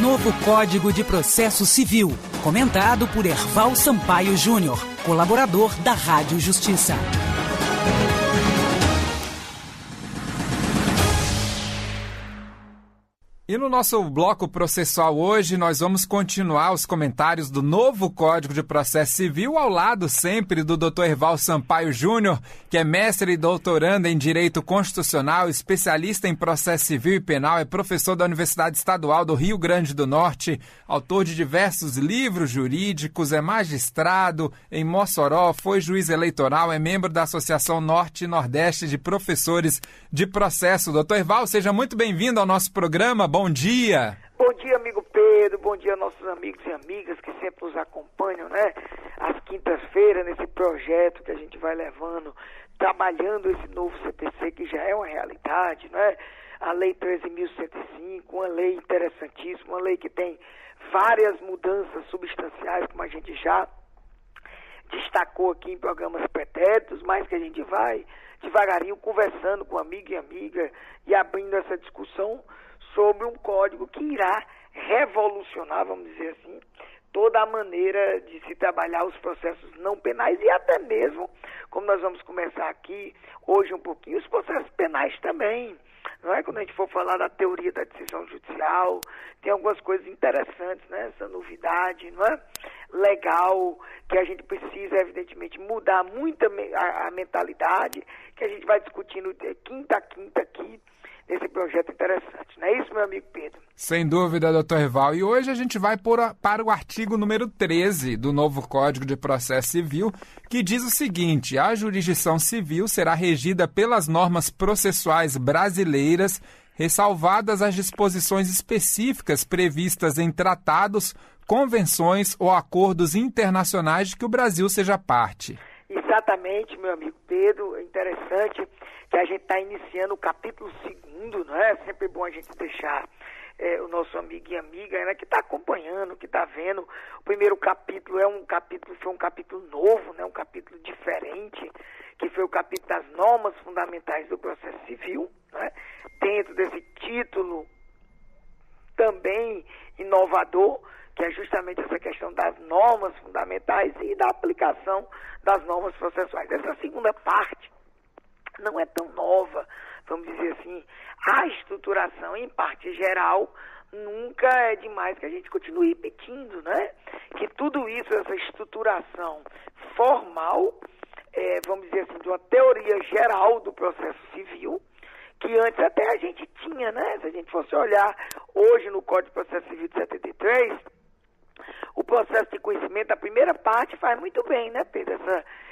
Novo Código de Processo Civil, comentado por Erval Sampaio Júnior, colaborador da Rádio Justiça. E no nosso bloco processual hoje, nós vamos continuar os comentários do novo Código de Processo Civil, ao lado sempre do Dr. Erval Sampaio Júnior, que é mestre e doutorando em Direito Constitucional, especialista em Processo Civil e Penal, é professor da Universidade Estadual do Rio Grande do Norte, autor de diversos livros jurídicos, é magistrado em Mossoró, foi juiz eleitoral, é membro da Associação Norte e Nordeste de Professores de Processo. Dr. Erval, seja muito bem-vindo ao nosso programa. Bom dia. Bom dia, amigo Pedro. Bom dia, nossos amigos e amigas que sempre nos acompanham, né? Às quintas-feiras, nesse projeto que a gente vai levando, trabalhando esse novo CPC, que já é uma realidade, né? A Lei 13.105, uma lei interessantíssima, uma lei que tem várias mudanças substanciais, como a gente já destacou aqui em programas pretéritos, mas que a gente vai devagarinho conversando com amigo e amiga e abrindo essa discussão sobre um código que irá revolucionar, vamos dizer assim, toda a maneira de se trabalhar os processos não penais e até mesmo, como nós vamos começar aqui hoje um pouquinho, os processos penais também. Não é? Quando a gente for falar da teoria da decisão judicial, tem algumas coisas interessantes, né? Essa novidade, não é? Legal, que a gente precisa, evidentemente, mudar muito a mentalidade, que a gente vai discutindo de quinta a quinta aqui, nesse projeto interessante. Não é isso, meu amigo Pedro? Sem dúvida, doutor Erval. E hoje a gente vai para o artigo número 13 do novo Código de Processo Civil, que diz o seguinte: a jurisdição civil será regida pelas normas processuais brasileiras, ressalvadas as disposições específicas previstas em tratados, convenções ou acordos internacionais de que o Brasil seja parte. Exatamente, meu amigo Pedro. É interessante que a gente está iniciando o capítulo 2º, não é? Sempre bom a gente deixar o nosso amigo e amiga, né, que está acompanhando, que está vendo. O primeiro capítulo foi um capítulo novo, né, um capítulo diferente, que foi o capítulo das normas fundamentais do processo civil, né? Dentro desse título também inovador, que é justamente essa questão das normas fundamentais e da aplicação das normas processuais. Essa segunda parte não é tão nova, vamos dizer assim. A estruturação, em parte geral, nunca é demais que a gente continue repetindo, né? Que tudo isso, essa estruturação formal, vamos dizer assim, de uma teoria geral do processo civil, que antes até a gente tinha, né? Se a gente fosse olhar hoje no Código de Processo Civil de 73, o processo de conhecimento, a primeira parte faz muito bem, né, Pedro?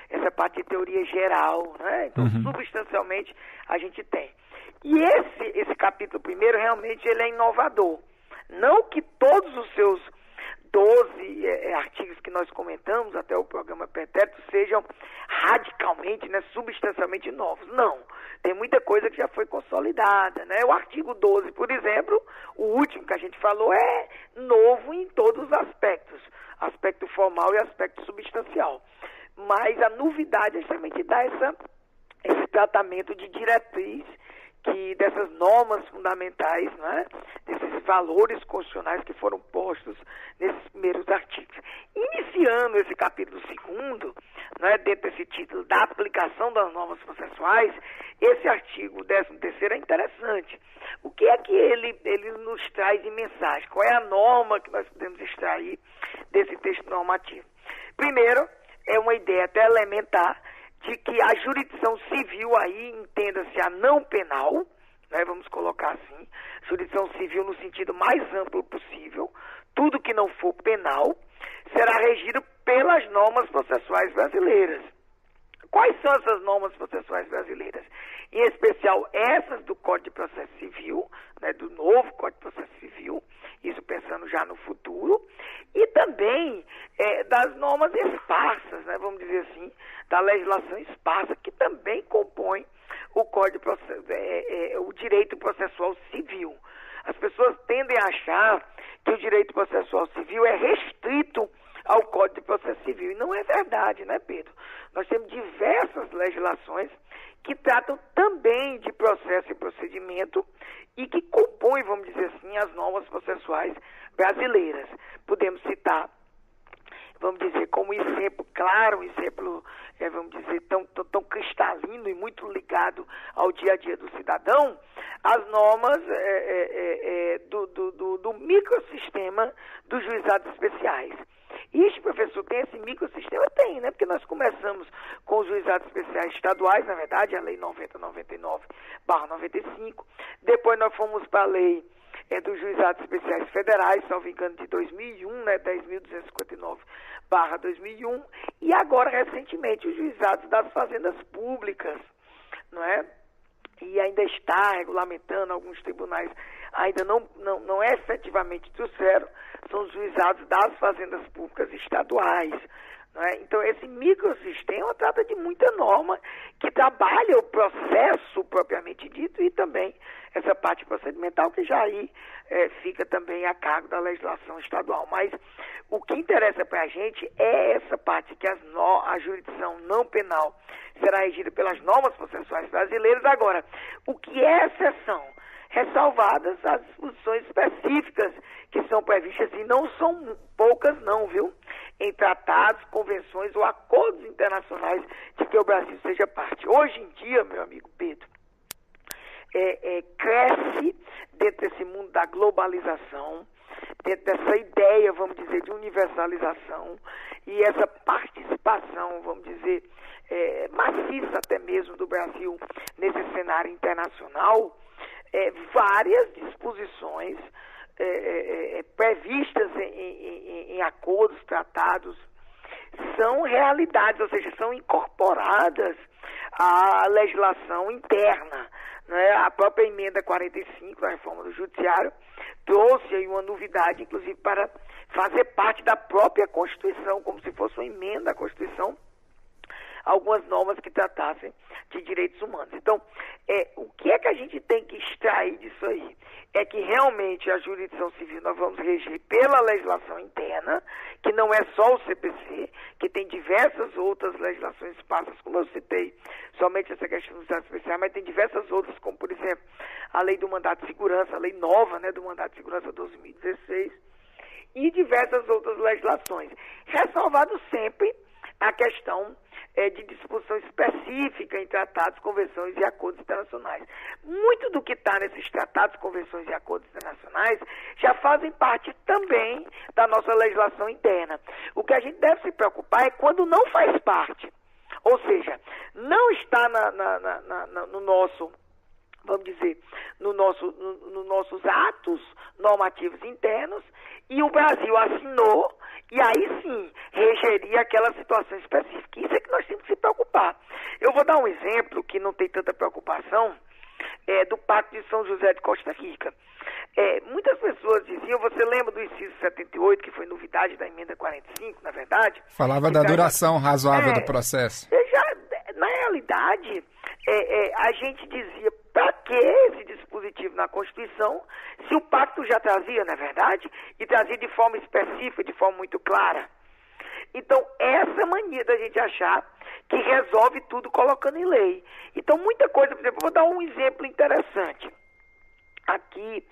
Essa parte de teoria geral, né? Então, substancialmente, a gente tem. E esse capítulo primeiro, realmente, ele é inovador. Não que todos os seus 12 artigos que nós comentamos até o programa pretérito sejam radicalmente, né, substancialmente novos. Não. Tem muita coisa que já foi consolidada, né? O artigo 12, por exemplo, o último que a gente falou, é novo em todos os aspectos. Aspecto formal e aspecto substancial. Mas a novidade é justamente dar esse tratamento de diretriz, que dessas normas fundamentais, né, desses valores constitucionais que foram postos nesses primeiros artigos. Iniciando esse capítulo 2º, né, dentro desse título da aplicação das normas processuais, esse artigo 13º é interessante. O que é que ele nos traz de mensagem? Qual é a norma que nós podemos extrair desse texto normativo? Primeiro, é uma ideia até elementar de que a jurisdição civil aí, entenda-se a não penal, né, vamos colocar assim, jurisdição civil no sentido mais amplo possível, tudo que não for penal, será regido pelas normas processuais brasileiras. Quais são essas normas processuais brasileiras? Em especial essas do Código de Processo Civil, né, do novo Código de Processo Civil, isso pensando já no futuro, e também das normas esparsas, né, vamos dizer assim, da legislação esparsa, que também compõe o Código o direito processual civil. As pessoas tendem a achar que o direito processual civil é restrito ao Código de Processo Civil. E não é verdade, né, Pedro? Nós temos diversas legislações que tratam também de processo e procedimento e que compõem, vamos dizer assim, as normas processuais brasileiras. Podemos citar, vamos dizer, como exemplo claro, um exemplo, vamos dizer, tão cristalino e muito ligado ao dia a dia do cidadão, as normas do microsistema dos juizados especiais. E este professor tem esse microsistema? Tem, né? Porque nós começamos com os juizados especiais estaduais, na verdade, a Lei 9099/95. Depois nós fomos para a Lei dos Juizados Especiais Federais, salvo engano, de 2001, né? 10.259/2001. E agora, recentemente, os juizados das fazendas públicas, não é? E ainda está regulamentando, alguns tribunais ainda não é efetivamente trouxeram, são os juizados das fazendas públicas estaduais. Não é? Então, esse microsistema trata de muita norma que trabalha o processo propriamente dito e também essa parte procedimental que já aí fica também a cargo da legislação estadual. Mas o que interessa para a gente é essa parte que a jurisdição não penal será regida pelas normas processuais brasileiras. Agora, o que é exceção? Ressalvadas as disposições específicas que são previstas, e não são poucas não, viu? Em tratados, convenções ou acordos internacionais de que o Brasil seja parte. Hoje em dia, meu amigo Pedro, cresce dentro desse mundo da globalização, dentro dessa ideia, vamos dizer, de universalização e essa participação, vamos dizer, maciça até mesmo do Brasil nesse cenário internacional, várias disposições previstas em acordos, tratados, são realidades, ou seja, são incorporadas à legislação interna. Né? A própria emenda 45 da reforma do Judiciário trouxe aí uma novidade, inclusive, para fazer parte da própria Constituição, como se fosse uma emenda à Constituição, algumas normas que tratassem de direitos humanos. Então, o que é que a gente tem que extrair disso aí? É que realmente a jurisdição civil nós vamos reger pela legislação interna, que não é só o CPC, que tem diversas outras legislações esparsas, como eu citei, somente essa questão do Estado Especial, mas tem diversas outras, como, por exemplo, a Lei do Mandato de Segurança, a lei nova, né, do Mandato de Segurança 2016, e diversas outras legislações. Ressalvado sempre a questão de disposição específica em tratados, convenções e acordos internacionais. Muito do que está nesses tratados, convenções e acordos internacionais já fazem parte também da nossa legislação interna. O que a gente deve se preocupar é quando não faz parte. Ou seja, não está no nosso, vamos dizer, nos nossos atos normativos internos e o Brasil assinou e aí sim regeria aquela situação específica. Isso é que nós temos que se preocupar. Eu vou dar um exemplo que não tem tanta preocupação, do Pacto de São José de Costa Rica. Muitas pessoas diziam, você lembra do inciso 78, que foi novidade da emenda 45, na verdade? Falava da duração razoável do processo. Na realidade, a gente dizia, para que esse dispositivo na Constituição, se o pacto já trazia, na verdade, e trazia de forma específica, de forma muito clara. Então, essa mania da gente achar que resolve tudo colocando em lei. Então, muita coisa, por exemplo, eu vou dar um exemplo interessante aqui,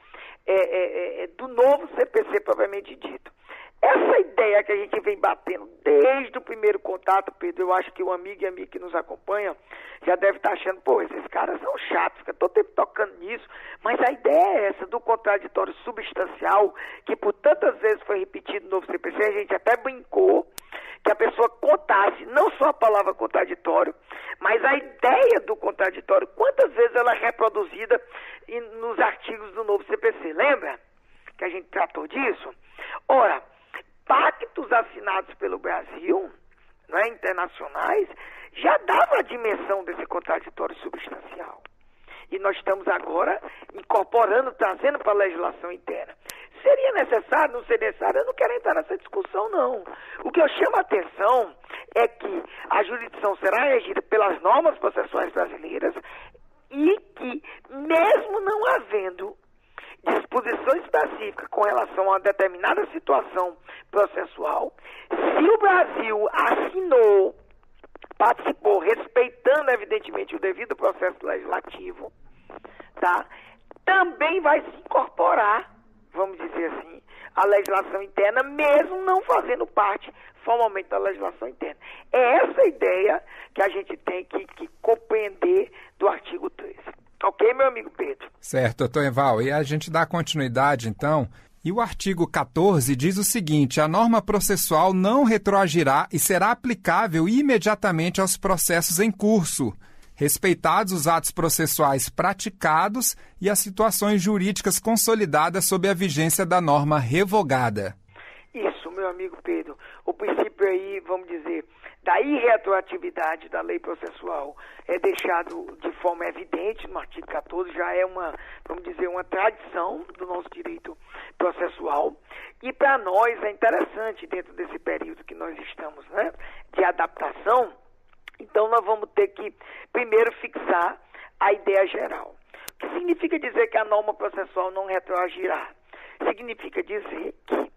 do novo CPC propriamente dito. Essa ideia que a gente vem batendo desde o primeiro contato, Pedro, eu acho que o amigo e amiga que nos acompanha já deve estar achando, pô, esses caras são chatos, fica todo tempo tocando nisso, mas a ideia é essa, do contraditório substancial, que por tantas vezes foi repetido no novo CPC, a gente até brincou, que a pessoa contasse não só a palavra contraditório, mas a ideia do contraditório, quantas vezes ela é reproduzida nos artigos do novo CPC, lembra que a gente tratou disso? Ora, pactos assinados pelo Brasil, né, internacionais, já davam a dimensão desse contraditório substancial. E nós estamos agora incorporando, trazendo para a legislação interna. Seria necessário, não seria necessário? Eu não quero entrar nessa discussão, não. O que eu chamo a atenção é que a jurisdição será regida pelas normas processuais brasileiras e que, mesmo não havendo disposição específica com relação a uma determinada situação processual, Se o Brasil assinou, participou, respeitando, evidentemente, o devido processo legislativo, tá? Também vai se incorporar, vamos dizer assim, a legislação interna, mesmo não fazendo parte formalmente da legislação interna. É essa a ideia que a gente tem que compreender do artigo 13. Ok, meu amigo Pedro? Certo, doutor Eval. E a gente dá continuidade, então. E o artigo 14 diz o seguinte: a norma processual não retroagirá e será aplicável imediatamente aos processos em curso, respeitados os atos processuais praticados e as situações jurídicas consolidadas sob a vigência da norma revogada. Isso, meu amigo Pedro. O princípio aí, vamos dizer, da irretroatividade da lei processual é deixado de forma evidente no artigo 14, já é uma, vamos dizer, uma tradição do nosso direito processual. E para nós é interessante, dentro desse período que nós estamos, né, de adaptação, então nós vamos ter que primeiro fixar a ideia geral. O que significa dizer que a norma processual não retroagirá? Significa dizer que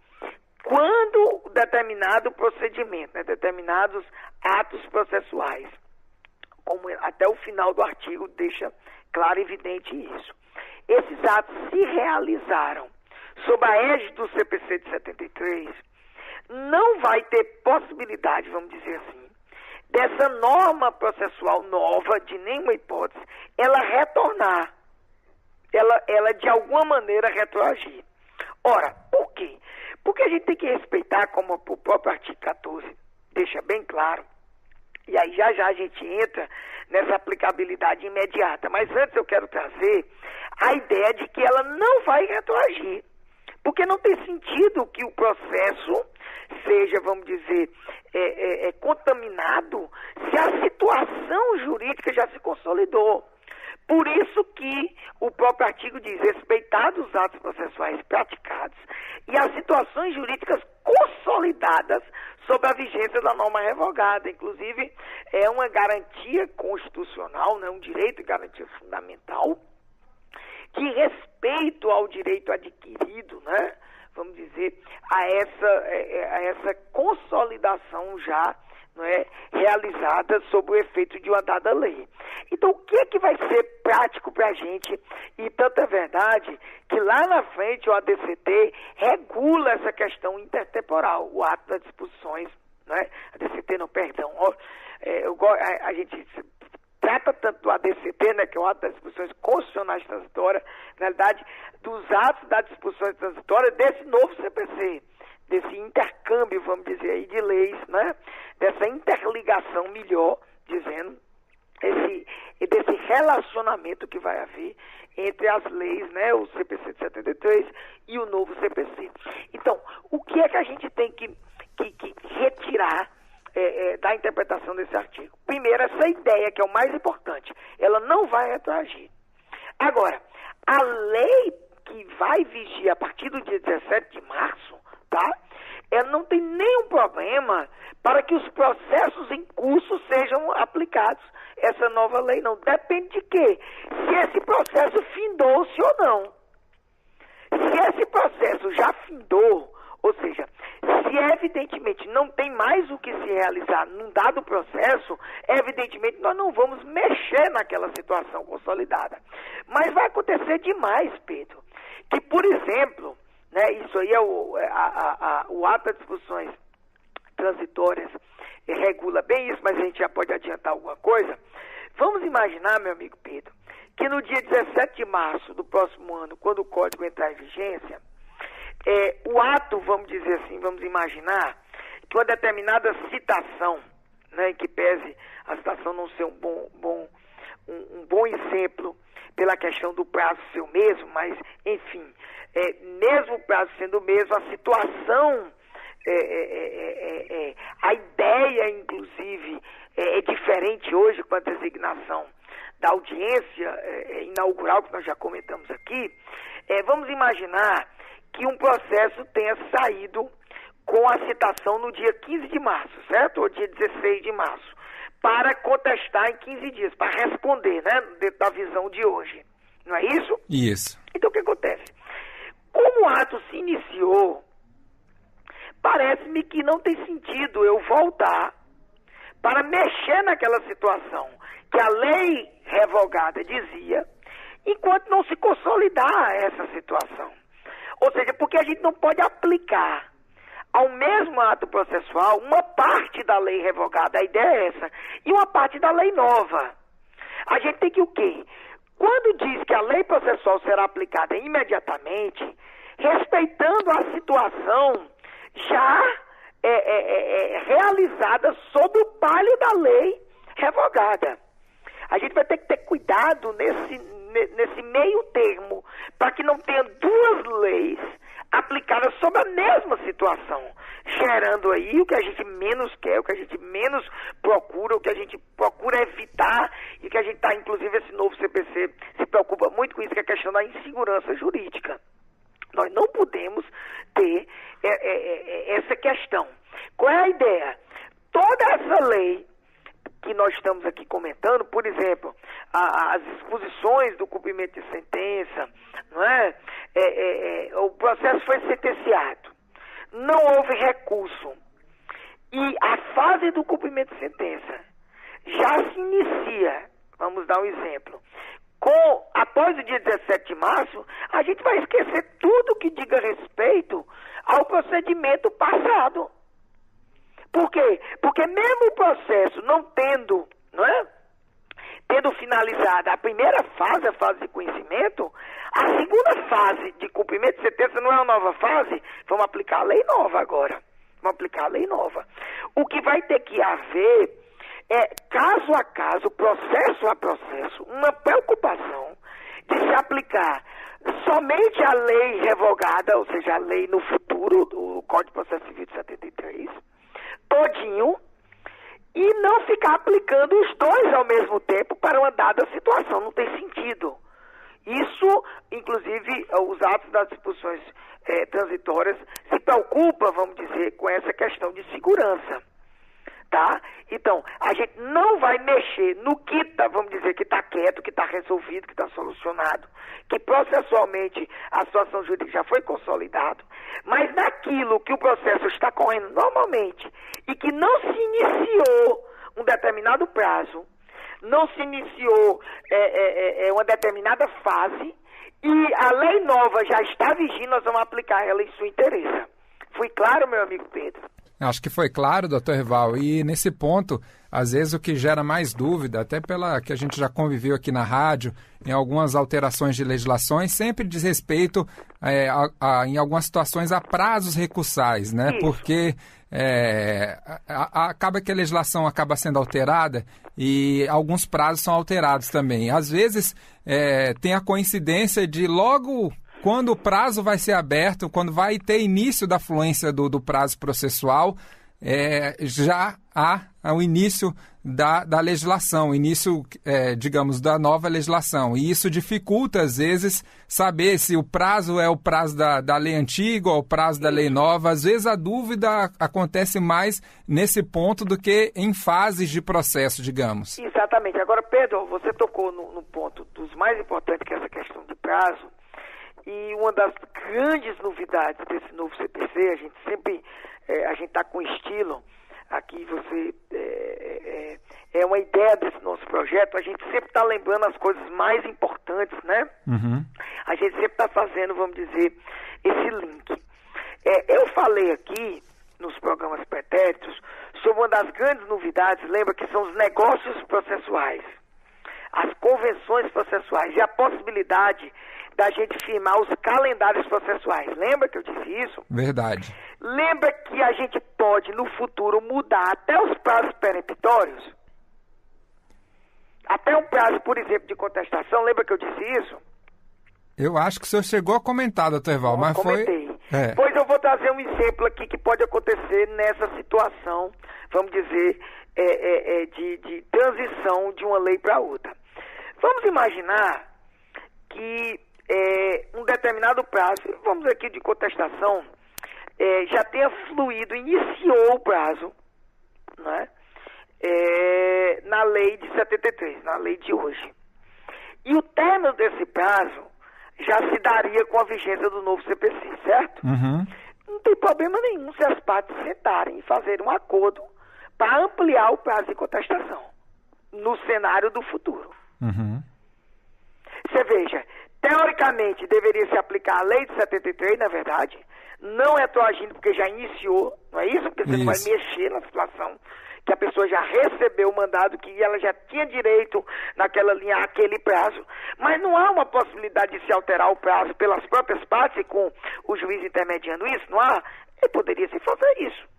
quando determinado procedimento, né, determinados atos processuais, como até o final do artigo deixa claro e evidente isso, esses atos se realizaram sob a égide do CPC de 73, não vai ter possibilidade, vamos dizer assim, dessa norma processual nova, de nenhuma hipótese, ela retornar, ela de alguma maneira retroagir. Ora, por quê? Porque a gente tem que respeitar, como o próprio artigo 14 deixa bem claro, e aí já a gente entra nessa aplicabilidade imediata. Mas antes eu quero trazer a ideia de que ela não vai retroagir, porque não tem sentido que o processo seja, vamos dizer, contaminado se a situação jurídica já se consolidou. Por isso que o próprio artigo diz, respeitados os atos processuais praticados e as situações jurídicas consolidadas sob a vigência da norma revogada. Inclusive, é uma garantia constitucional, né, um direito e garantia fundamental, de respeito ao direito adquirido, né, vamos dizer, a essa consolidação já, não é, realizada sob o efeito de uma dada lei. Então, o que é que vai ser prático para a gente? E tanto é verdade que lá na frente o ADCT regula essa questão intertemporal, o ato das disposições, né? ADCT não, perdão, a gente trata tanto do ADCT, né, que é o ato das disposições constitucionais transitórias, na realidade, dos atos das disposições transitórias desse novo CPC, desse intercâmbio, vamos dizer aí, de leis, né, dessa interligação, melhor dizendo, desse relacionamento que vai haver entre as leis, né, o CPC de 73 e o novo CPC. Então, o que é que a gente tem que retirar da interpretação desse artigo? Primeiro, essa ideia, que é o mais importante, ela não vai retroagir. Agora, a lei que vai vigir a partir do dia 17 de março, tá? Ela não tem nenhum problema para que os processos em curso sejam aplicados. Essa nova lei não. Depende de quê? Se esse processo findou-se ou não. Se esse processo já findou, ou seja, se evidentemente não tem mais o que se realizar num dado processo, evidentemente nós não vamos mexer naquela situação consolidada. Mas vai acontecer demais, Pedro, que, por exemplo, né, isso aí é o ato das disposições transitórias regula bem isso, mas a gente já pode adiantar alguma coisa. Vamos imaginar, meu amigo Pedro, que no dia 17 de março do próximo ano, quando o código entrar em vigência, o ato, vamos dizer assim, vamos imaginar que uma determinada citação, né, em que pese a citação não ser um bom exemplo pela questão do prazo ser o mesmo, mas, enfim, mesmo o prazo sendo o mesmo, a situação, a ideia, inclusive, é diferente hoje com a designação da audiência inaugural, que nós já comentamos aqui. Vamos imaginar que um processo tenha saído com a citação no dia 15 de março, certo? Ou dia 16 de março, para contestar em 15 dias, para responder, né, dentro da visão de hoje. Não é isso? Isso. Então, o que acontece? Como o ato se iniciou, parece-me que não tem sentido eu voltar para mexer naquela situação que a lei revogada dizia, enquanto não se consolidar essa situação. Ou seja, porque a gente não pode aplicar ao mesmo ato processual uma parte da lei revogada, a ideia é essa, e uma parte da lei nova. A gente tem que o quê? Quando diz que a lei processual será aplicada imediatamente, respeitando a situação já realizada sob o palio da lei revogada. A gente vai ter que ter cuidado nesse meio termo, para que não tenha duas leis aplicadas sobre a mesma situação, gerando aí o que a gente menos quer, o que a gente menos procura, o que a gente procura evitar, e que a gente está, inclusive, esse novo CPC se preocupa muito com isso, que é a questão da insegurança jurídica. Nós não podemos ter essa questão. Qual é a ideia? Toda essa lei que nós estamos aqui comentando, por exemplo, as disposições do cumprimento de sentença, não é? O processo foi sentenciado, não houve recurso, e a fase do cumprimento de sentença já se inicia, vamos dar um exemplo, após o dia 17 de março, a gente vai esquecer tudo que diga respeito ao procedimento passado. Por quê? Porque mesmo o processo não tendo, não é? Tendo finalizado a primeira fase, a fase de conhecimento, a segunda fase de cumprimento de sentença não é uma nova fase, vamos aplicar a lei nova agora. Vamos aplicar a lei nova. O que vai ter que haver é, caso a caso, processo a processo, uma preocupação de se aplicar somente a lei revogada, ou seja, a lei no futuro, o Código de Processo Civil de 73, todinho, e não ficar aplicando os dois ao mesmo tempo para uma dada situação. Não tem sentido. Isso, inclusive, os atos das disposições transitórias se preocupa, vamos dizer, com essa questão de segurança. Tá? Então, a gente não vai mexer no que está, vamos dizer, que está quieto, que está resolvido, que está solucionado, que processualmente a situação jurídica já foi consolidada, mas naquilo que o processo está correndo normalmente e que não se iniciou um determinado prazo, não se iniciou uma determinada fase e a lei nova já está vigindo, nós vamos aplicar ela em sua inteireza. Fui claro, meu amigo Pedro? Acho que foi claro, doutor Herval, e nesse ponto, às vezes o que gera mais dúvida, até pela que a gente já conviveu aqui na rádio, em algumas alterações de legislações, sempre diz respeito, em algumas situações, a prazos recursais, né? Isso. Porque acaba que a legislação acaba sendo alterada e alguns prazos são alterados também. Às vezes tem a coincidência de logo quando o prazo vai ser aberto, quando vai ter início da fluência do prazo processual, já há o início da legislação, início, digamos, da nova legislação. E isso dificulta, às vezes, saber se o prazo é o prazo da lei antiga ou o prazo da lei nova. Às vezes a dúvida acontece mais nesse ponto do que em fases de processo, digamos. Exatamente. Agora, Pedro, você tocou no ponto dos mais importantes, que é essa questão de prazo. E uma das grandes novidades desse novo CPC, a gente sempre, a gente está com estilo, aqui você, é uma ideia desse nosso projeto, a gente sempre está lembrando as coisas mais importantes, né? Uhum. A gente sempre está fazendo, vamos dizer, esse link. Eu falei aqui, nos programas pretéritos, sobre uma das grandes novidades, lembra que são os negócios processuais, as convenções processuais e a possibilidade da gente firmar os calendários processuais. Lembra que eu disse isso? Verdade. Lembra que a gente pode, no futuro, mudar até os prazos peremptórios? Até um prazo, por exemplo, de contestação. Lembra que eu disse isso? Eu acho que o senhor chegou a comentar, doutor Herval, mas comentei. Foi... Pois eu vou trazer um exemplo aqui que pode acontecer nessa situação, vamos dizer, de transição de uma lei para outra. Vamos imaginar que um determinado prazo, vamos aqui de contestação, já tenha fluído, iniciou o prazo, né, na lei de 73, na lei de hoje. E o término desse prazo já se daria com a vigência do novo CPC, certo? Uhum. tem problema nenhum se as partes sentarem e fazerem um acordo para ampliar o prazo de contestação no cenário do futuro. Você veja, teoricamente deveria se aplicar a lei de 73, na verdade, não retroagindo porque já iniciou, não é isso? Porque você não vai mexer na situação que a pessoa já recebeu o mandado, que ela já tinha direito naquela linha àquele prazo, mas não há uma possibilidade de se alterar o prazo pelas próprias partes e com o juiz intermediando isso, não há? Ele poderia se fazer isso.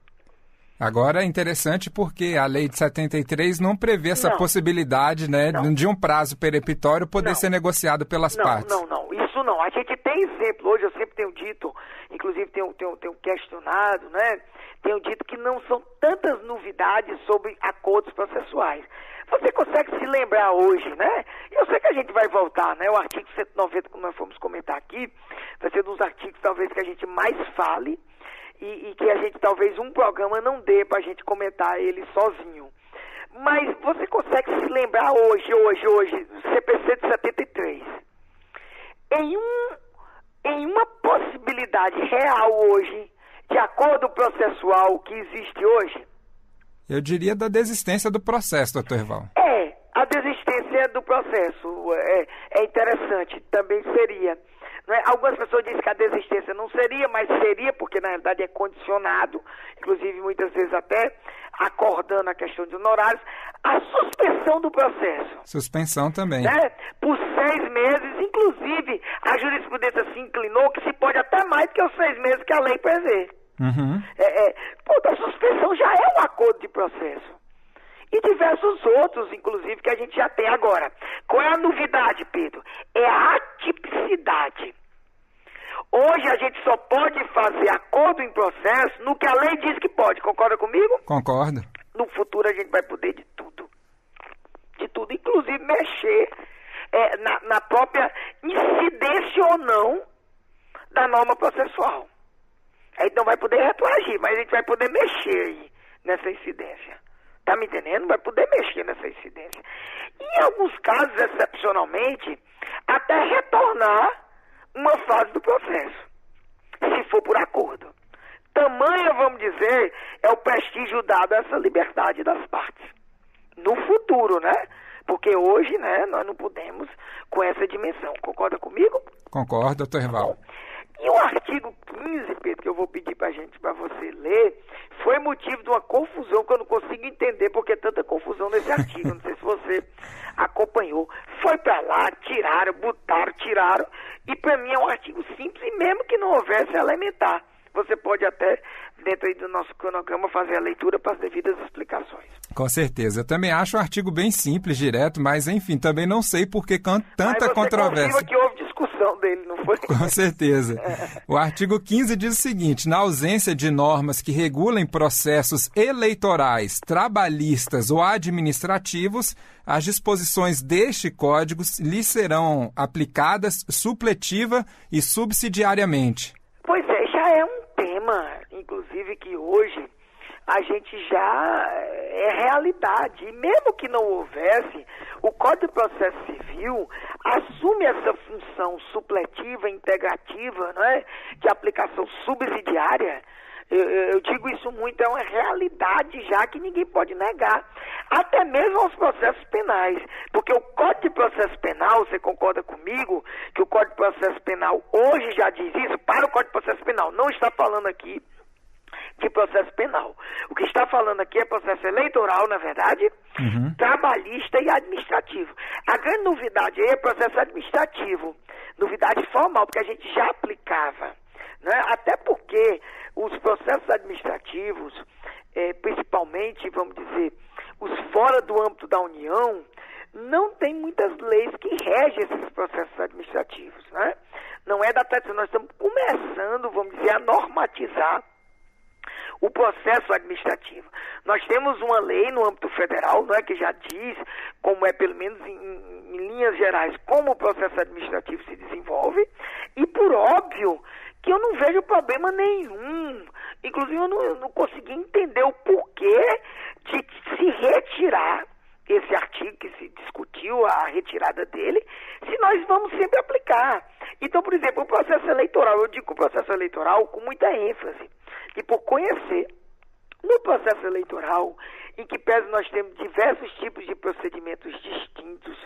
Agora é interessante porque a lei de 73 não prevê essa possibilidade, né, de um prazo peremptório poder ser negociado pelas partes. Não, isso não. A gente tem exemplo, hoje eu sempre tenho dito, inclusive tenho questionado, né, tenho dito que não são tantas novidades sobre acordos processuais. Você consegue se lembrar hoje, né? Eu sei que a gente vai voltar, né? O artigo 190, como nós fomos comentar aqui, vai ser um dos artigos talvez que a gente mais fale, e que a gente talvez um programa não dê para a gente comentar ele sozinho. Mas você consegue se lembrar hoje, CPC de 73, em uma possibilidade real hoje, de acordo processual que existe hoje? Eu diria da desistência do processo, doutor Herval. A desistência do processo é interessante, também seria. Né? Algumas pessoas dizem que a desistência não seria, mas seria, porque na realidade é condicionado, inclusive muitas vezes até acordando a questão de honorários, a suspensão do processo. Suspensão também. Né? Por 6 meses, inclusive a jurisprudência se inclinou que se pode até mais do que os 6 meses que a lei prevê. A suspensão já é um acordo de processo. E diversos outros, inclusive, que a gente já tem agora. Qual é a novidade, Pedro? É a atipicidade. Hoje a gente só pode fazer acordo em processo no que a lei diz que pode. Concorda comigo? Concordo. No futuro a gente vai poder de tudo. De tudo. Inclusive mexer na própria incidência ou não da norma processual. A gente não vai poder retroagir, mas a gente vai poder mexer aí nessa incidência. Tá me entendendo? Vai poder mexer nessa incidência. E em alguns casos, excepcionalmente, até retornar uma fase do processo, se for por acordo. Tamanho, vamos dizer, é o prestígio dado a essa liberdade das partes. No futuro, né? Porque hoje, né, nós não podemos com essa dimensão. Concorda comigo? Concordo, doutor Herval. E o artigo 15, Pedro, que eu vou pedir para você ler, foi motivo de uma confusão que eu não consigo entender porque tanta confusão nesse artigo. Não sei se você acompanhou. Foi para lá, tiraram, botaram, tiraram. E para mim é um artigo simples e mesmo que não houvesse elementar. Você pode até, dentro aí do nosso cronograma, fazer a leitura para as devidas explicações. Com certeza. Eu também acho o artigo bem simples, direto, mas enfim, também não sei por que tanta controvérsia. Mas que houve discussão dele, não foi? Com certeza. O artigo 15 diz o seguinte: na ausência de normas que regulem processos eleitorais, trabalhistas ou administrativos, as disposições deste código lhe serão aplicadas supletiva e subsidiariamente. Pois é, já é um tema, inclusive, que hoje a gente já é realidade. E mesmo que não houvesse, o Código de Processo Civil assume essa função supletiva, integrativa, não é? De aplicação subsidiária. Eu digo isso muito, é uma realidade já que ninguém pode negar. Até mesmo aos processos penais. Porque o Código de Processo Penal, você concorda comigo, que o Código de Processo Penal hoje já diz isso para o Código de Processo Penal. Não está falando aqui de processo penal. O que está falando aqui é processo eleitoral, na verdade, trabalhista e administrativo. A grande novidade aí é processo administrativo. Novidade formal, porque a gente já aplicava. Né? Até porque os processos administrativos, principalmente, vamos dizer, os fora do âmbito da União, não tem muitas leis que regem esses processos administrativos. Né? Não é da tradição, nós estamos começando, vamos dizer, a normatizar o processo administrativo. Nós temos uma lei no âmbito federal, não é, que já diz como é, pelo menos em linhas gerais, como o processo administrativo se desenvolve, e por óbvio que eu não vejo problema nenhum. Inclusive eu não consegui entender o porquê de se retirar esse artigo que se discutiu, a retirada dele, se nós vamos sempre aplicar. Então, por exemplo, o processo eleitoral, eu digo o processo eleitoral com muita ênfase, e por conhecer, no processo eleitoral, em que pese nós temos diversos tipos de procedimentos distintos,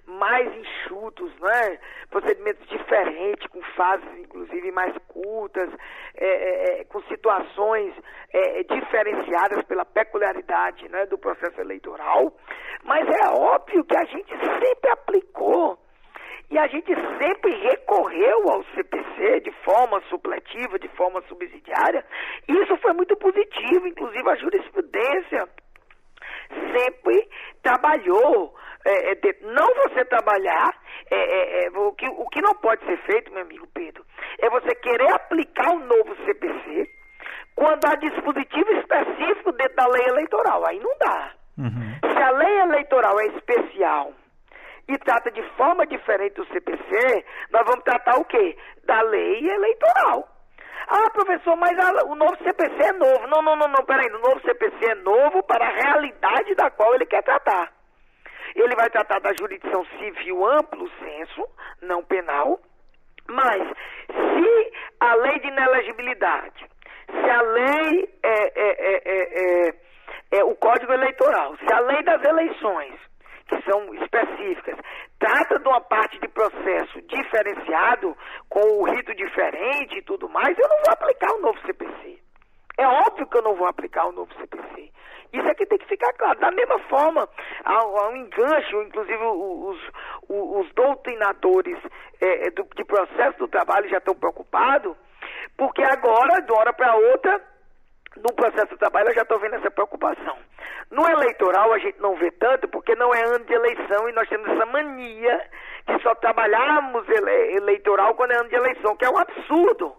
mais enxutos, né? Procedimentos diferentes, com fases inclusive mais curtas, com situações diferenciadas pela peculiaridade, né, do processo eleitoral, mas é óbvio que a gente sempre aplicou e a gente sempre recorreu ao CPC de forma supletiva, de forma subsidiária, e isso foi muito positivo, inclusive a jurisprudência sempre trabalhou, não você trabalhar, o que não pode ser feito, meu amigo Pedro, é você querer aplicar o novo CPC quando há dispositivo específico dentro da lei eleitoral, aí não dá. Uhum. Se a lei eleitoral é especial e trata de forma diferente do CPC, nós vamos tratar o quê? Da lei eleitoral. Ah, professor, mas o novo CPC é novo. Não, peraí, o novo CPC é novo para a realidade da qual ele quer tratar. Ele vai tratar da jurisdição civil amplo senso, não penal, mas se a lei de inelegibilidade, se a lei o Código Eleitoral, se a lei das eleições, que são específicas, trata de uma parte de processo diferenciado, com o rito diferente e tudo mais, eu não vou aplicar o novo CPC. É óbvio que eu não vou aplicar o novo CPC. Isso aqui tem que ficar claro. Da mesma forma, há um engancho, inclusive os doutrinadores de processo do trabalho já estão preocupados, porque agora, de uma hora para outra, no processo do trabalho eu já estou vendo essa preocupação. No eleitoral a gente não vê tanto porque não é ano de eleição e nós temos essa mania de só trabalharmos eleitoral quando é ano de eleição, que é um absurdo.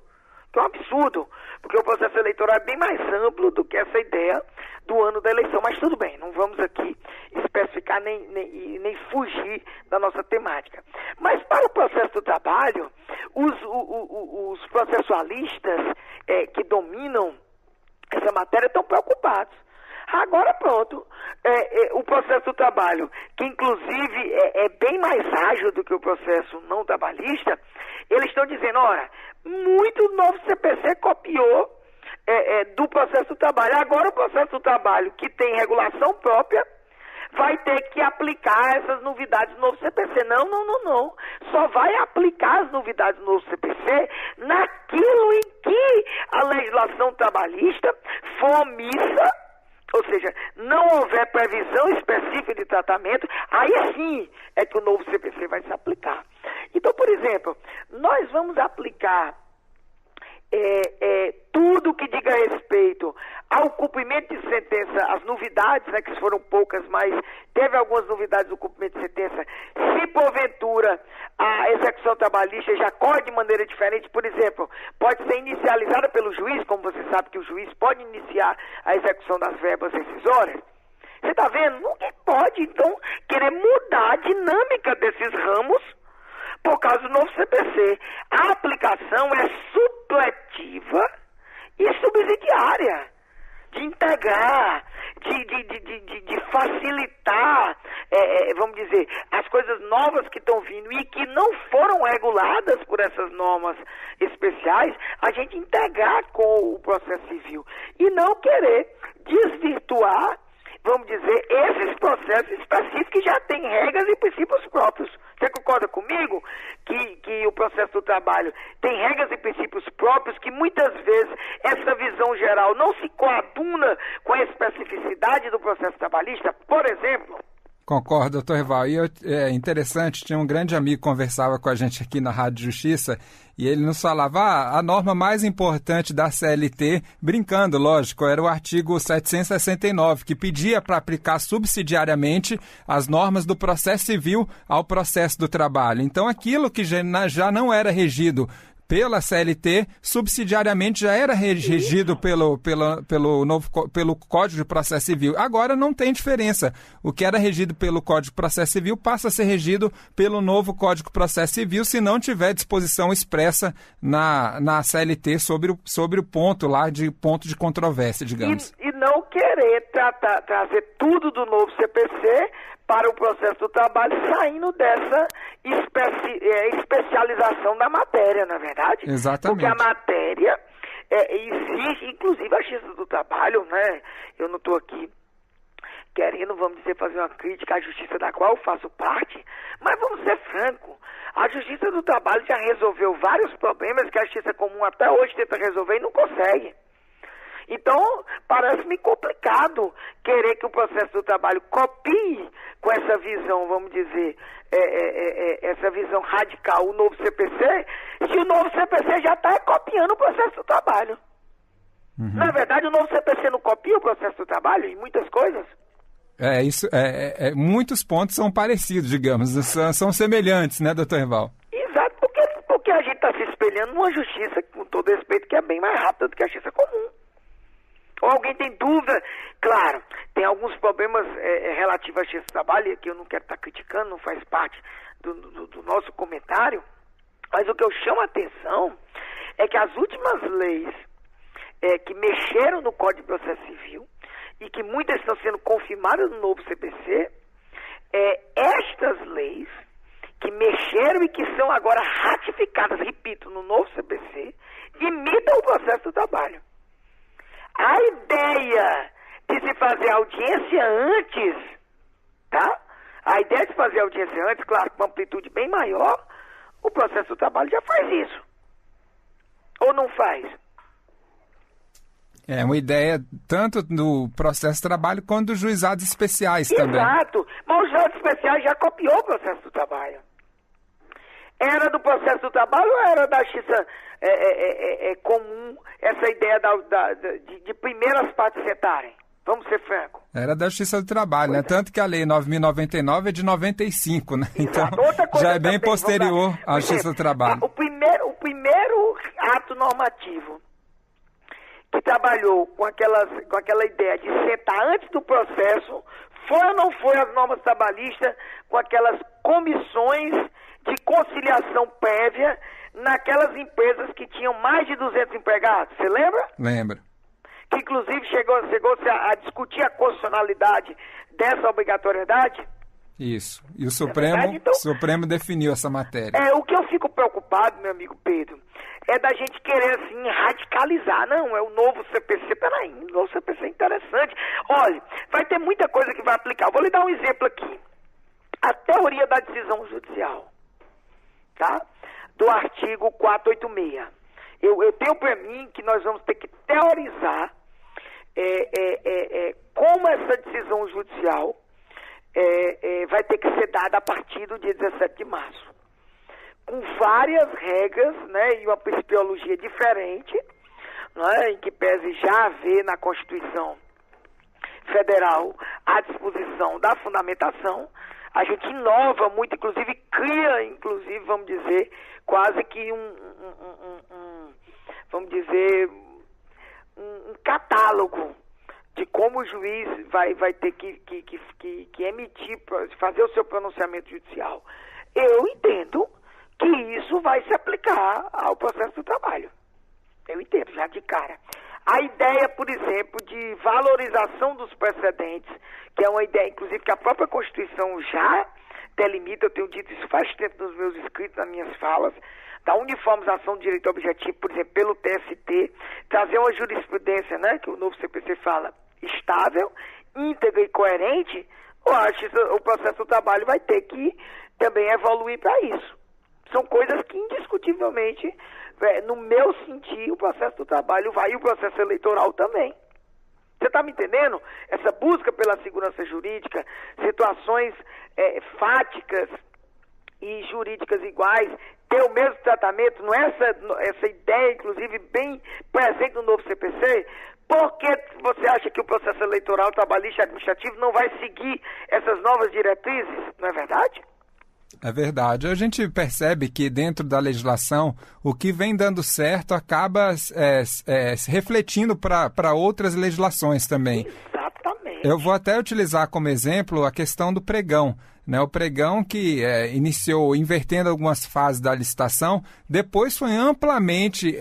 Porque o processo eleitoral é bem mais amplo do que essa ideia do ano da eleição. Mas tudo bem, não vamos aqui especificar nem fugir da nossa temática. Mas para o processo do trabalho, os processualistas que dominam essa matéria estão preocupados. Agora pronto, o processo do trabalho, que inclusive é bem mais ágil do que o processo não trabalhista, eles estão dizendo, ora, muito novo CPC copiou do processo do trabalho. Agora o processo do trabalho, que tem regulação própria, vai ter que aplicar essas novidades do novo CPC. Não. Só vai aplicar as novidades do novo CPC naquilo em que a legislação trabalhista for omissa, ou seja, não houver previsão específica de tratamento, aí sim é que o novo CPC vai se aplicar. Então, por exemplo, nós vamos aplicar tudo que diga respeito ao cumprimento de sentença, as novidades, né, que foram poucas, mas teve algumas novidades do cumprimento de sentença. Se porventura a execução trabalhista já corre de maneira diferente, por exemplo, pode ser inicializada pelo juiz, como você sabe que o juiz pode iniciar a execução das verbas rescisórias. Você está vendo? Ninguém pode, então, querer mudar a dinâmica desses ramos por causa do novo CPC. A aplicação é supletiva e subsidiária, de integrar, de facilitar, vamos dizer, as coisas novas que estão vindo e que não foram reguladas por essas normas especiais, a gente integrar com o processo civil e não querer desvirtuar, vamos dizer, esses processos específicos que já têm regras e princípios próprios. Você concorda comigo que o processo do trabalho tem regras e princípios próprios, que muitas vezes essa visão geral não se coaduna com a especificidade do processo trabalhista? Por exemplo... Concordo, doutor Herval. E é interessante, tinha um grande amigo que conversava com a gente aqui na Rádio Justiça e ele nos falava, a norma mais importante da CLT, brincando, lógico, era o artigo 769, que pedia para aplicar subsidiariamente as normas do processo civil ao processo do trabalho. Então, aquilo que já não era regido pela CLT, subsidiariamente já era regido pelo Código de Processo Civil. Agora não tem diferença. O que era regido pelo Código de Processo Civil passa a ser regido pelo novo Código de Processo Civil, se não tiver disposição expressa na CLT sobre o ponto de controvérsia, digamos. E não querer trazer tudo do novo CPC para o processo do trabalho, saindo dessa especialização da matéria, não é verdade? Exatamente. Porque a matéria existe, inclusive a Justiça do Trabalho, né? Eu não estou aqui querendo, vamos dizer, fazer uma crítica à Justiça da qual eu faço parte, mas vamos ser francos, a Justiça do Trabalho já resolveu vários problemas que a Justiça Comum até hoje tenta resolver e não consegue. Então, parece-me complicado querer que o processo do trabalho copie com essa visão, vamos dizer, essa visão radical, o novo CPC, se o novo CPC já está copiando o processo do trabalho. Uhum. Na verdade, o novo CPC não copia o processo do trabalho em muitas coisas. Muitos pontos são parecidos, digamos, são semelhantes, né, doutor Herval? Exato, porque a gente está se espelhando numa justiça, com todo respeito, que é bem mais rápida do que a justiça comum. Ou alguém tem dúvida? Claro, tem alguns problemas relativos à justiça do trabalho, que eu não quero estar criticando, não faz parte do nosso comentário, mas o que eu chamo a atenção é que as últimas leis que mexeram no Código de Processo Civil e que muitas estão sendo confirmadas no novo CPC, estas leis que mexeram e que são agora ratificadas, repito, no novo CPC, imitam o processo do trabalho. A ideia de se fazer audiência antes, tá? A ideia de fazer audiência antes, claro, com uma amplitude bem maior, o processo do trabalho já faz isso. Ou não faz? É uma ideia tanto do processo de trabalho quanto dos juizados especiais também. Exato, mas os juizados especiais já copiou o processo do trabalho. Era do processo do trabalho ou era da justiça comum essa ideia de primeiras partes sentarem? Vamos ser francos. Era da Justiça do Trabalho, né? Tanto que a Lei 9.099 é de 95, né? Então, já é bem também, posterior à Justiça do Trabalho. O primeiro ato normativo que trabalhou com aquela ideia de sentar antes do processo foi ou não foi as normas trabalhistas com aquelas comissões de conciliação prévia naquelas empresas que tinham mais de 200 empregados? Você lembra? Lembro. Que inclusive chegou-se a discutir a constitucionalidade dessa obrigatoriedade? Isso. E o Supremo definiu essa matéria. O que eu fico preocupado, meu amigo Pedro, é da gente querer, assim, radicalizar. Não, é o novo CPC. Peraí, o novo CPC é interessante. Olha, vai ter muita coisa que vai aplicar. Eu vou lhe dar um exemplo aqui. A teoria da decisão judicial, tá? Do artigo 486. Eu tenho para mim que nós vamos ter que teorizar como essa decisão judicial vai ter que ser dada a partir do dia 17 de março. Com várias regras, né, e uma principiologia diferente, né, em que pese já haver na Constituição Federal a disposição da fundamentação. A gente inova muito, inclusive cria, vamos dizer, quase que um catálogo de como o juiz vai ter que emitir, fazer o seu pronunciamento judicial. Eu entendo que isso vai se aplicar ao processo do trabalho. Eu entendo, já de cara. A ideia, por exemplo, de valorização dos precedentes, que é uma ideia, inclusive, que a própria Constituição já delimita, eu tenho dito isso faz tempo nos meus escritos, nas minhas falas, da uniformização do direito objetivo, por exemplo, pelo TST, trazer uma jurisprudência, né, que o novo CPC fala, estável, íntegra e coerente, o processo do trabalho vai ter que também evoluir para isso. São coisas que, indiscutivelmente, no meu sentir, o processo do trabalho vai e o processo eleitoral também. Você está me entendendo? Essa busca pela segurança jurídica, situações fáticas e jurídicas iguais, ter o mesmo tratamento, não é essa ideia, inclusive, bem presente no novo CPC? Por que você acha que o processo eleitoral, trabalhista e administrativo não vai seguir essas novas diretrizes? Não é verdade? É verdade. A gente percebe que dentro da legislação, o que vem dando certo acaba se refletindo para outras legislações também. Exatamente. Eu vou até utilizar como exemplo a questão do pregão. O pregão que iniciou invertendo algumas fases da licitação, depois foi amplamente,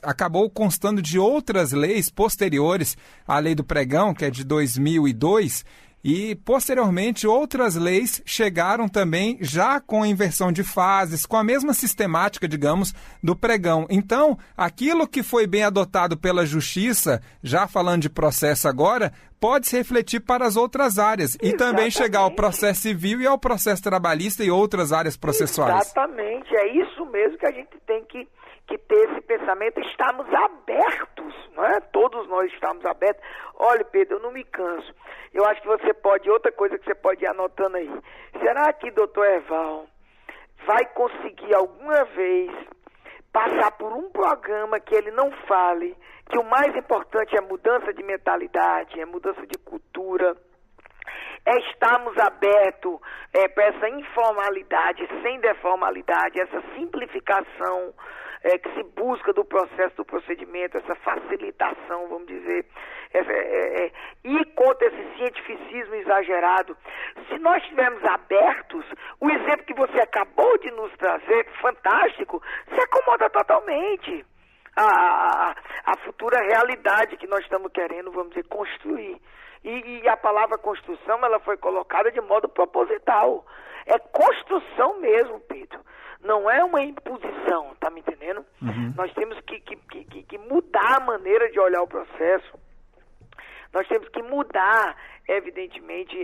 acabou constando de outras leis posteriores à lei do pregão, que é de 2002, e, posteriormente, outras leis chegaram também já com a inversão de fases, com a mesma sistemática, digamos, do pregão. Então, aquilo que foi bem adotado pela Justiça, já falando de processo agora, pode se refletir para as outras áreas. Exatamente. E também chegar ao processo civil e ao processo trabalhista e outras áreas processuais. Exatamente, é isso mesmo que a gente tem que ter esse pensamento. Estamos abertos, não é? Todos nós estamos abertos. Olha, Pedro, eu não me canso. Eu acho que você pode, outra coisa que você pode ir anotando aí. Será que doutor Erval vai conseguir alguma vez passar por um programa que ele não fale que o mais importante é mudança de mentalidade, é mudança de cultura, é estarmos abertos para essa informalidade sem deformalidade, essa simplificação que se busca do processo, do procedimento, essa facilitação, vamos dizer, ir contra esse cientificismo exagerado. Se nós estivermos abertos, o exemplo que você acabou de nos trazer, fantástico, se acomoda totalmente a futura realidade que nós estamos querendo, vamos dizer, construir. E a palavra construção, ela foi colocada de modo proposital. É construção mesmo, Pedro. Não é uma imposição, tá me entendendo? Uhum. Nós temos que mudar a maneira de olhar o processo. Nós temos que mudar, evidentemente,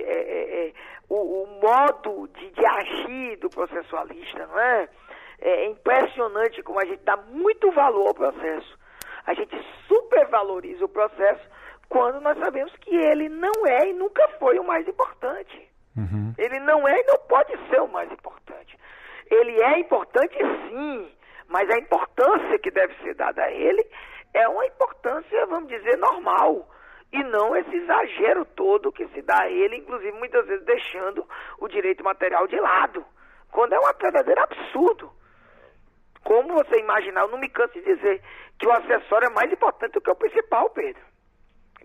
o modo de agir do processualista, não é? É impressionante como a gente dá muito valor ao processo. A gente supervaloriza o processo quando nós sabemos que ele não é e nunca foi o mais importante. Uhum. Ele não é e não pode ser o mais importante. Ele é importante sim, mas a importância que deve ser dada a ele é uma importância, vamos dizer, normal. E não esse exagero todo que se dá a ele, inclusive muitas vezes deixando o direito material de lado, quando é um verdadeiro absurdo. Como você imaginar, eu não me canso de dizer que o acessório é mais importante do que o principal, Pedro.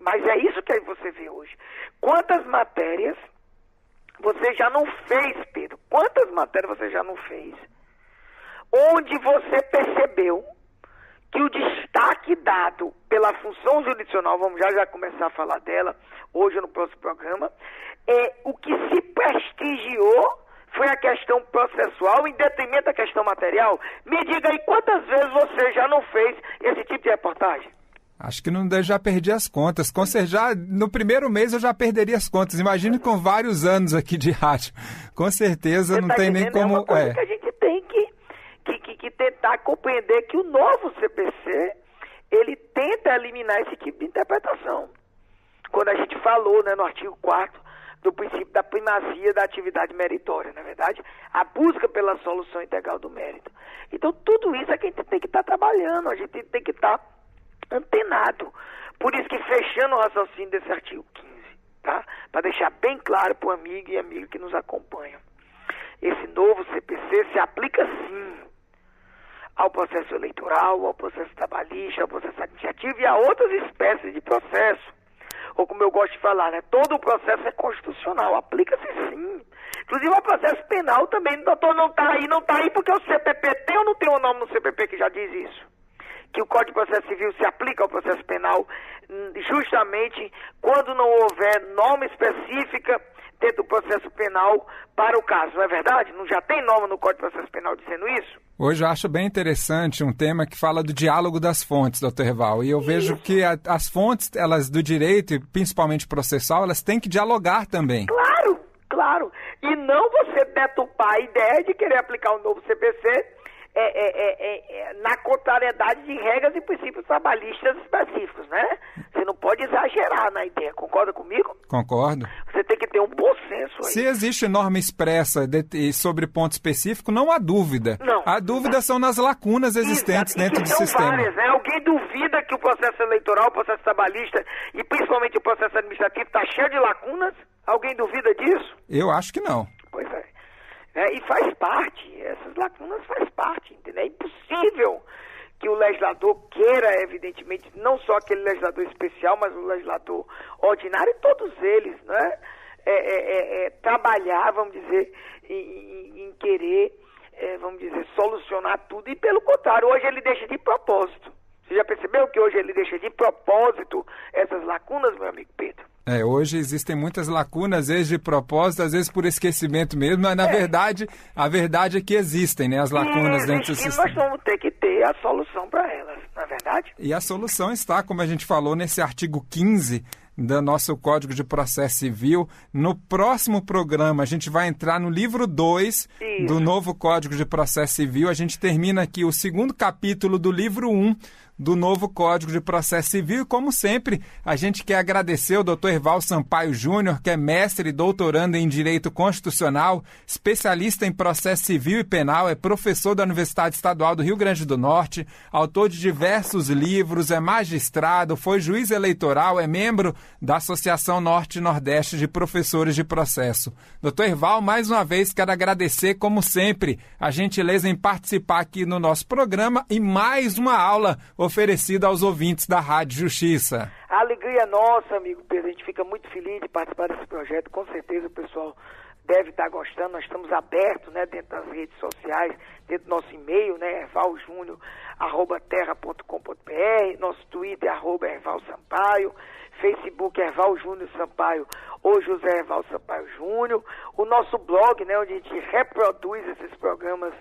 Mas é isso que você vê hoje. Quantas matérias você já não fez, Pedro? Quantas matérias você já não fez? Onde você percebeu que o destaque dado pela função jurisdicional, vamos já começar a falar dela hoje no próximo programa, o que se prestigiou foi a questão processual em detrimento da questão material? Me diga aí, quantas vezes você já não fez esse tipo de reportagem? Acho que já perdi as contas. No primeiro mês eu já perderia as contas. Imagine com vários anos aqui de rádio. Com certeza você não tem nem como... É uma coisa que a gente tem que tentar compreender que o novo CPC, ele tenta eliminar esse tipo de interpretação. Quando a gente falou, né, no artigo 4º, do princípio da primazia da atividade meritória, na verdade, a busca pela solução integral do mérito. Então, tudo isso é que a gente tem que estar trabalhando, a gente tem que estar antenado. Por isso que, fechando o raciocínio desse artigo 15, tá? Para deixar bem claro para o amigo e amiga que nos acompanham, esse novo CPC se aplica sim ao processo eleitoral, ao processo trabalhista, ao processo administrativo e a outras espécies de processo. Ou como eu gosto de falar, né? Todo o processo é constitucional, aplica-se sim. Inclusive o processo penal também, doutor, não está aí porque o CPP tem ou não tem um nome no CPP que já diz isso? Que o Código de Processo Civil se aplica ao processo penal justamente quando não houver norma específica dentro do processo penal para o caso, não é verdade? Não já tem norma no Código de Processo Penal dizendo isso? Hoje eu acho bem interessante um tema que fala do diálogo das fontes, doutor Erval, e eu vejo que as fontes, elas do direito, principalmente processual, elas têm que dialogar também. Claro, e não você deturpar a ideia de querer aplicar um novo CPC na contrariedade de regras e princípios trabalhistas específicos, né? Você não pode exagerar na ideia, concorda comigo? Concordo. Você tem que ter um bom senso aí. Se existe norma expressa sobre ponto específico, não há dúvida. Não. A dúvida são nas lacunas existentes dentro do sistema. Várias, né? Alguém duvida que o processo eleitoral, o processo trabalhista e principalmente o processo administrativo está cheio de lacunas? Alguém duvida disso? Eu acho que não. Pois é. E faz parte, essas lacunas faz parte, entendeu? É impossível que o legislador queira, evidentemente, não só aquele legislador especial, mas o legislador ordinário, todos eles, né? Trabalhar, vamos dizer, em querer, vamos dizer, solucionar tudo. E pelo contrário, hoje ele deixa de propósito. Você já percebeu que hoje ele deixa de propósito essas lacunas, meu amigo Pedro? Hoje existem muitas lacunas, às vezes de propósito, às vezes por esquecimento mesmo, mas na verdade, a verdade é que existem, né, as lacunas dentro do sistema. Nós vamos ter que ter a solução para elas, não é verdade? E a solução está, como a gente falou, nesse artigo 15 do nosso Código de Processo Civil. No próximo programa, a gente vai entrar no livro 2 do novo Código de Processo Civil. A gente termina aqui o segundo capítulo do livro 1 do novo Código de Processo Civil. E, como sempre, a gente quer agradecer ao Dr. Herval Sampaio Júnior, que é mestre e doutorando em Direito Constitucional, especialista em Processo Civil e Penal, é professor da Universidade Estadual do Rio Grande do Norte, autor de diversos livros, é magistrado, foi juiz eleitoral, é membro da Associação Norte e Nordeste de Professores de Processo. Dr. Herval, mais uma vez, quero agradecer, como sempre, a gentileza em participar aqui no nosso programa e mais uma aula oferecida aos ouvintes da Rádio Justiça. A alegria é nossa, amigo Pedro. A gente fica muito feliz de participar desse projeto. Com certeza o pessoal deve estar gostando. Nós estamos abertos, né, dentro das redes sociais, dentro do nosso e-mail, né, hervaljunior@terra.com.br, nosso Twitter, @hervalsampaio, Facebook, Herval Júnior Sampaio ou José Herval Sampaio Júnior, o nosso blog, né, onde a gente reproduz esses programas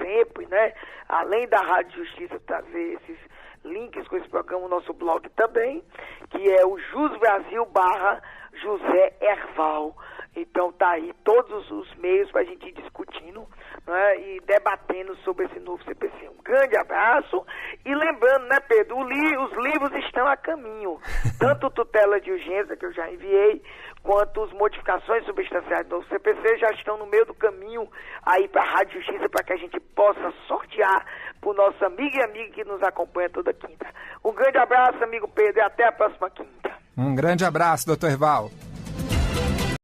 sempre, né? Além da Rádio Justiça trazer esses links com esse programa, o nosso blog também, que é o JusBrasil/José Herval. Então tá aí todos os meios para a gente ir discutindo, né, e debatendo sobre esse novo CPC. Um grande abraço e lembrando, né, Pedro, os livros estão a caminho, tanto tutela de urgência que eu já enviei, quanto as modificações substanciais do novo CPC já estão no meio do caminho aí para a Rádio Justiça, para que a gente possa sortear para o nosso amigo e amiga que nos acompanha toda quinta. Um grande abraço, amigo Pedro, e até a próxima quinta. Um grande abraço, doutor Herval.